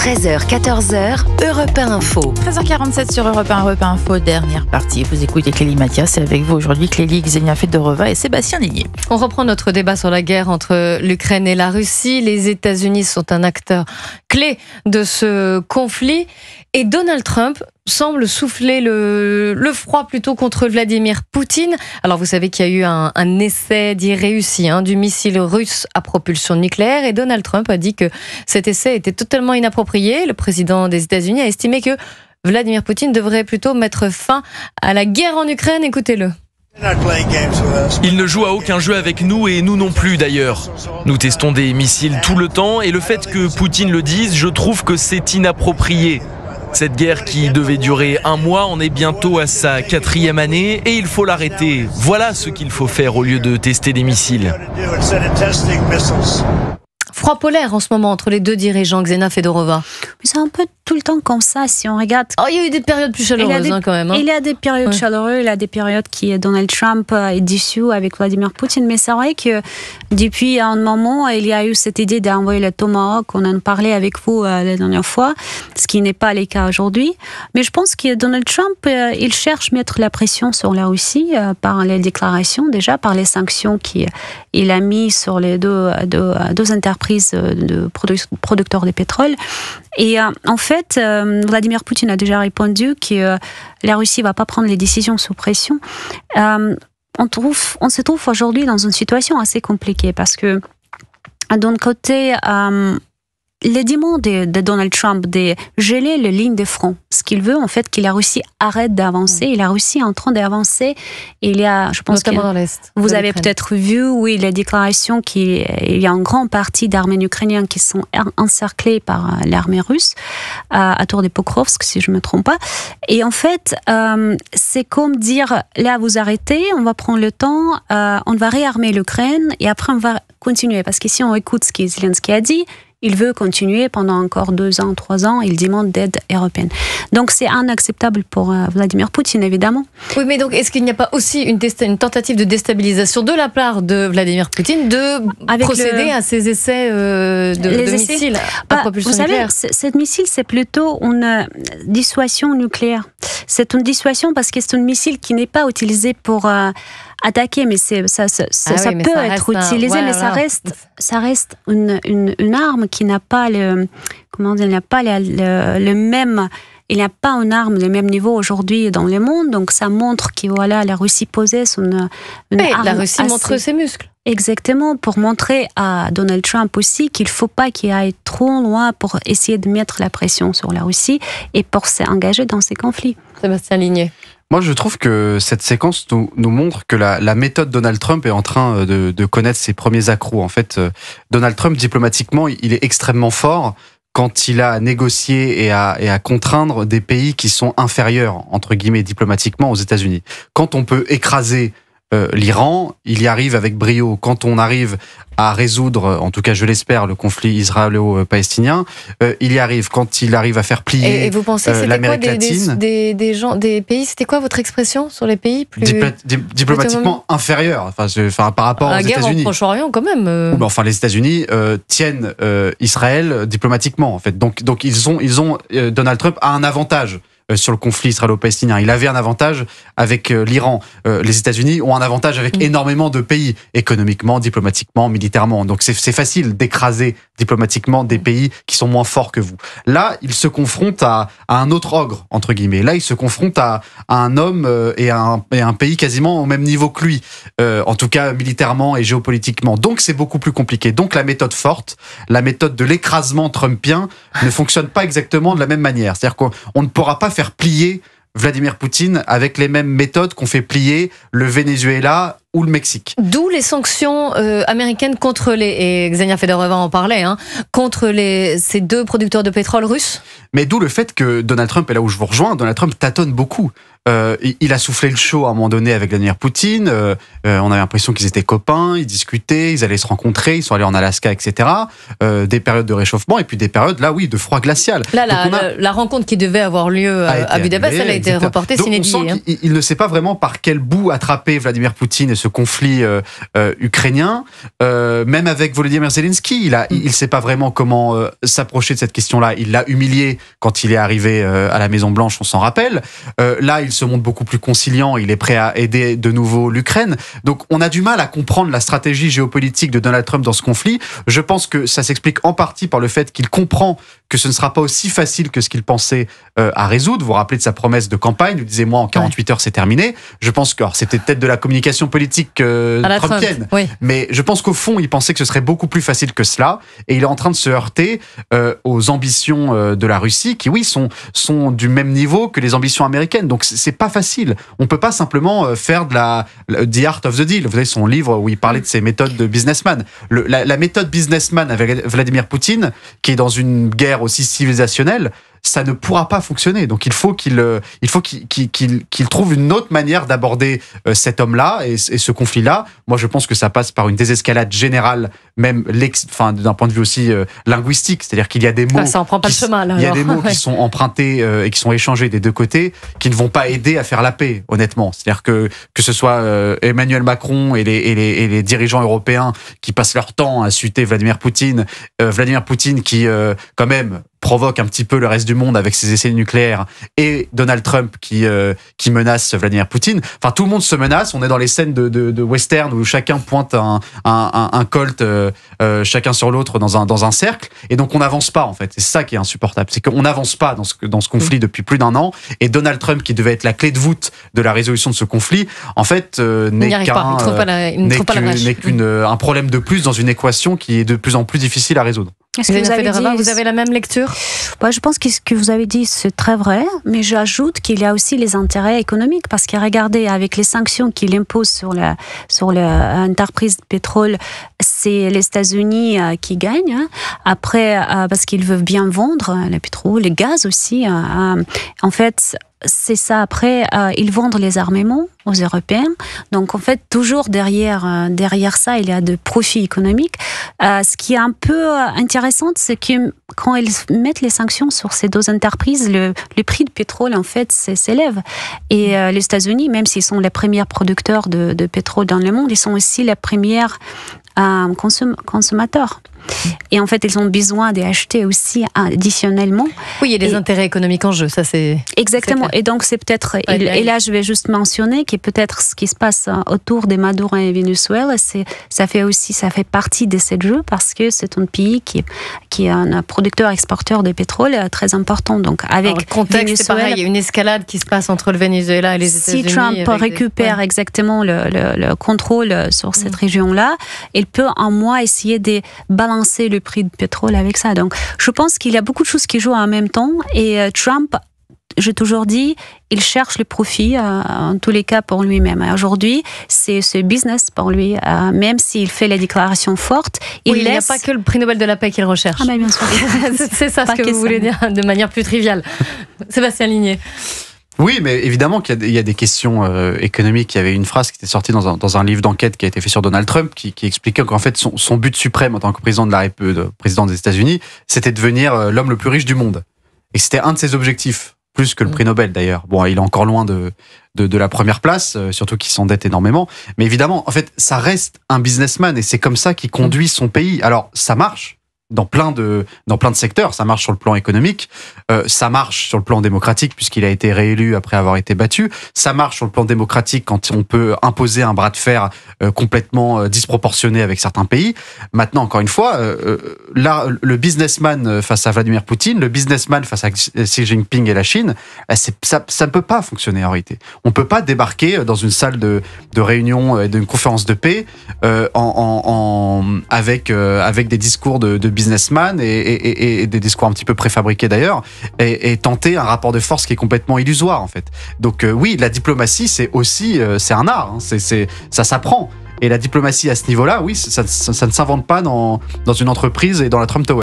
13h, 14h, Europe 1 Info. 13h47 sur Europe 1 Info, dernière partie. Vous écoutez Clélie Mathias et avec vous aujourd'hui Clélie, Xenia Fedorova et Sébastien Ligné. On reprend notre débat sur la guerre entre l'Ukraine et la Russie. Les États-Unis sont un acteur clé de ce conflit et Donald Trump semble souffler le froid plutôt contre Vladimir Poutine. Alors vous savez qu'il y a eu un essai dit réussi du missile russe à propulsion nucléaire et Donald Trump a dit que cet essai était totalement inapproprié. Le président des États-Unis a estimé que Vladimir Poutine devrait plutôt mettre fin à la guerre en Ukraine. Écoutez-le. Il ne joue à aucun jeu avec nous et nous non plus d'ailleurs. Nous testons des missiles tout le temps et le fait que Poutine le dise, je trouve que c'est inapproprié. Cette guerre qui devait durer 1 mois en est bientôt à sa 4e année et il faut l'arrêter. Voilà ce qu'il faut faire au lieu de tester des missiles. Froid polaire en ce moment entre les deux dirigeants, Xenia Fedorova. C'est un peu tout le temps comme ça, si on regarde. Oh, il y a eu des périodes plus chaleureuses quand même. Il y a des périodes chaleureuses, il y a des périodes qui Donald Trump est déçu avec Vladimir Poutine. Mais c'est vrai que depuis un moment, il y a eu cette idée d'envoyer le Tomahawk. On en parlait avec vous la dernière fois, ce qui n'est pas le cas aujourd'hui. Mais je pense que Donald Trump, il cherche à mettre la pression sur la Russie par les déclarations, déjà par les sanctions qu'il a mis sur les deux entreprises de producteurs de pétrole. Et en fait, Vladimir Poutine a déjà répondu que la Russie ne va pas prendre les décisions sous pression. On se trouve aujourd'hui dans une situation assez compliquée parce que d'un côté, les demandes de Donald Trump de geler les lignes de front, ce qu'il veut en fait, que la Russie arrête d'avancer. Et la Russie est en train d'avancer. Il y a, je pense notamment dans l'Est. Vous avez peut-être vu, oui, la déclaration qu'il y a une grande partie d'armées ukrainiennes qui sont encerclées par l'armée russe à Tour de Pokrovsk, si je ne me trompe pas. Et en fait, c'est comme dire, là, vous arrêtez, on va prendre le temps, on va réarmer l'Ukraine et après on va continuer. Parce que si on écoute ce que Zelensky a dit, il veut continuer pendant encore 2 ans, 3 ans. Il demande d'aide européenne. Donc, c'est inacceptable pour Vladimir Poutine, évidemment. Oui, mais donc, est-ce qu'il n'y a pas aussi une tentative de déstabilisation de la part de Vladimir Poutine de procéder à ces essais de missiles à propulsion nucléaire? Vous savez, cette missile, c'est plutôt une dissuasion nucléaire. C'est une dissuasion parce que c'est un missile qui n'est pas utilisé pour attaquer, mais ça peut être utilisé, mais ça reste une arme qui n'a pas le même. Il n'y a pas une arme de même niveau aujourd'hui dans le monde, donc ça montre que voilà, la Russie possède une arme. La Russie montre ses muscles. Exactement, pour montrer à Donald Trump aussi qu'il ne faut pas qu'il aille trop loin pour essayer de mettre la pression sur la Russie et pour s'engager dans ces conflits. Sébastien Ligné. Moi, je trouve que cette séquence nous montre que la méthode Donald Trump est en train de connaître ses premiers accros. En fait, Donald Trump, diplomatiquement, il est extrêmement fort quand il a à négocier et à contraindre des pays qui sont inférieurs, entre guillemets, diplomatiquement aux États-Unis. Quand on peut écraser l'Iran, il y arrive avec brio. Quand on arrive à résoudre, en tout cas je l'espère, le conflit israélo-palestinien, il y arrive. Quand il arrive à faire plier et vous pensez que c'était l'Amérique latine, des pays, c'était quoi votre expression sur les pays plus diplomatiquement inférieurs, par rapport aux États-Unis. La guerre au Proche-Orient quand même. Enfin, les États-Unis tiennent Israël diplomatiquement en fait. Donc ils ont Donald Trump a un avantage sur le conflit israélo-palestinien. Il avait un avantage avec l'Iran. Les États-Unis ont un avantage avec énormément de pays, économiquement, diplomatiquement, militairement. Donc c'est facile d'écraser diplomatiquement des pays qui sont moins forts que vous. Là, il se confronte à un autre ogre, entre guillemets. Là, il se confronte à un homme et un pays quasiment au même niveau que lui, en tout cas militairement et géopolitiquement. Donc c'est beaucoup plus compliqué. Donc la méthode forte, la méthode de l'écrasement trumpien ne fonctionne pas exactement de la même manière. C'est-à-dire qu'on ne pourra pas faire plier Vladimir Poutine avec les mêmes méthodes qu'on fait plier le Venezuela ou le Mexique. D'où les sanctions américaines contre et Xenia Fedorova en parlait, contre ces 2 producteurs de pétrole russes. Mais d'où le fait que Donald Trump, et là où je vous rejoins, Donald Trump tâtonne beaucoup. Il a soufflé le chaud à un moment donné avec Vladimir Poutine. On avait l'impression qu'ils étaient copains, ils discutaient, ils allaient se rencontrer, ils sont allés en Alaska, etc. Des périodes de réchauffement et puis des périodes, là oui, de froid glacial. Là, la rencontre qui devait avoir lieu à Budapest, elle a été reportée, c'est inédit. On sent qu'il ne sait pas vraiment par quel bout attraper Vladimir Poutine et ce conflit ukrainien. Même avec Volodymyr Zelensky, il sait pas vraiment comment s'approcher de cette question-là. Il l'a humilié quand il est arrivé à la Maison Blanche, on s'en rappelle. Là, il se montre beaucoup plus conciliant. Il est prêt à aider de nouveau l'Ukraine. Donc, on a du mal à comprendre la stratégie géopolitique de Donald Trump dans ce conflit. Je pense que ça s'explique en partie par le fait qu'il comprend que ce ne sera pas aussi facile que ce qu'il pensait à résoudre. Vous vous rappelez de sa promesse de campagne, vous disiez, moi, en 48 heures, c'est terminé. Je pense que c'était peut-être de la communication politique trumpienne, oui. Mais je pense qu'au fond, il pensait que ce serait beaucoup plus facile que cela, et il est en train de se heurter aux ambitions de la Russie, qui, oui, sont du même niveau que les ambitions américaines. Donc, c'est pas facile. On peut pas simplement faire de The Art of the Deal. Vous savez, son livre où il parlait de ses méthodes de businessman. La méthode businessman avec Vladimir Poutine, qui est dans une guerre aussi civilisationnelle, ça ne pourra pas fonctionner. Donc il faut qu'il trouve une autre manière d'aborder cet homme-là et ce conflit-là. Moi, je pense que ça passe par une désescalade générale, même d'un point de vue aussi linguistique. C'est-à-dire qu'il y a des mots, ça en prend pas le chemin, là, il y a des mots qui sont empruntés et qui sont échangés des deux côtés, qui ne vont pas aider à faire la paix, honnêtement. C'est-à-dire que ce soit Emmanuel Macron et les dirigeants européens qui passent leur temps à insulter Vladimir Poutine qui quand même provoque un petit peu le reste du monde avec ses essais nucléaires, et Donald Trump qui menace Vladimir Poutine. Enfin, tout le monde se menace. On est dans les scènes de western où chacun pointe un colt, chacun sur l'autre dans un cercle, et donc on n'avance pas, en fait. C'est ça qui est insupportable. C'est qu'on n'avance pas dans ce conflit depuis plus d'1 an, et Donald Trump, qui devait être la clé de voûte de la résolution de ce conflit, en fait, n'est qu'un problème de plus dans une équation qui est de plus en plus difficile à résoudre. Vous avez la même lecture? Je pense que ce que vous avez dit, c'est très vrai, mais j'ajoute qu'il y a aussi les intérêts économiques, parce que regardez, avec les sanctions qu'il impose sur l'entreprise de pétrole, c'est les États-Unis qui gagnent. Après, parce qu'ils veulent bien vendre le pétrole, le gaz aussi. En fait, c'est ça. Après, ils vendent les armements aux Européens. Donc, en fait, toujours derrière ça, il y a de profits économiques. Ce qui est un peu intéressant, c'est que quand ils mettent les sanctions sur ces deux entreprises, le prix du pétrole, en fait, s'élève. Et les États-Unis, même s'ils sont les premiers producteurs de pétrole dans le monde, ils sont aussi les premiers consommateurs. Et en fait, ils ont besoin d'acheter aussi additionnellement. Oui, il y a des intérêts économiques en jeu, ça c'est... Exactement, et donc c'est peut-être... Et là, je vais juste mentionner que peut-être ce qui se passe autour de Maduro et Venezuela, ça fait partie de ce jeu, parce que c'est un pays qui est un producteur-exporteur de pétrole très important. Donc, avec le contexte, c'est pareil, il y a une escalade qui se passe entre le Venezuela et les États-Unis. Si Trump récupère exactement le contrôle sur cette région-là, il peut en moins essayer de balancer le prix du pétrole avec ça. Donc, je pense qu'il y a beaucoup de choses qui jouent en même temps, et Trump, j'ai toujours dit, il cherche le profit en tous les cas pour lui-même. Aujourd'hui, c'est ce business pour lui, même s'il fait les déclarations fortes. Il n'y a pas que le prix Nobel de la paix qu'il recherche. Ah, mais bien sûr. C'est ça ce que vous voulez dire de manière plus triviale. Sébastien Ligné. Oui, mais évidemment qu'il y a des questions économiques. Il y avait une phrase qui était sortie dans un livre d'enquête qui a été fait sur Donald Trump, qui expliquait qu'en fait son but suprême en tant que président président des États-Unis, c'était de devenir l'homme le plus riche du monde. Et c'était un de ses objectifs, plus que le prix Nobel d'ailleurs. Bon, il est encore loin de la première place, surtout qu'il s'endette énormément. Mais évidemment, en fait, ça reste un businessman, et c'est comme ça qu'il conduit son pays. Alors, ça marche dans plein de secteurs. Ça marche sur le plan économique, ça marche sur le plan démocratique puisqu'il a été réélu après avoir été battu, ça marche sur le plan démocratique quand on peut imposer un bras de fer complètement disproportionné avec certains pays. Maintenant, encore une fois, là, le businessman face à Vladimir Poutine, le businessman face à Xi Jinping et la Chine, ça ne peut pas fonctionner en réalité. On ne peut pas débarquer dans une salle de réunion et d'une conférence de paix avec des discours de businessman et des discours un petit peu préfabriqués d'ailleurs, et tenter un rapport de force qui est complètement illusoire en fait. Donc oui, la diplomatie c'est aussi c'est un art, hein, ça s'apprend. Et la diplomatie à ce niveau-là, oui, ça ne s'invente pas dans une entreprise et dans la Trump Tower.